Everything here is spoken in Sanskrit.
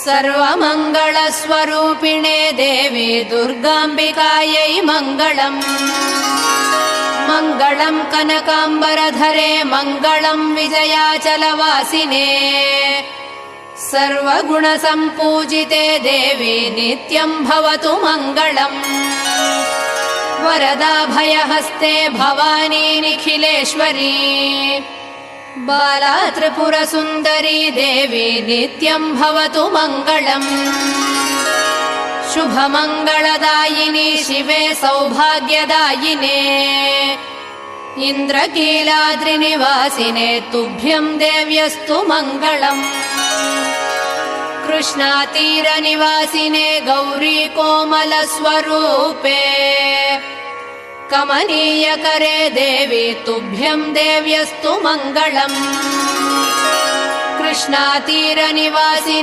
सर्वमङ्गलस्वरूपिणे देवी दुर्गाम्बिकायै मङ्गलम्। मङ्गलम् कनकाम्बरधरे मङ्गलम् विजयाचलवासिने सर्वगुणसम्पूजिते देवी नित्यम् भवतु मङ्गलम्। वरदाभयहस्ते भवानी निखिलेश्वरी बाला त्रिपुरसुन्दरी देवी नित्यम् भवतु मङ्गलम्। शुभमङ्गलदायिनी शिवे सौभाग्यदायिने इन्द्रकीलाद्रिनिवासिने तुभ्यम् देव्यस्तु मङ्गलम्। कृष्णातीरनिवासिने गौरी कोमलस्वरूपे कमनीयकरे देवी तुभ्यम् देव्यस्तु मङ्गलम्। कृष्णातीरनिवासिने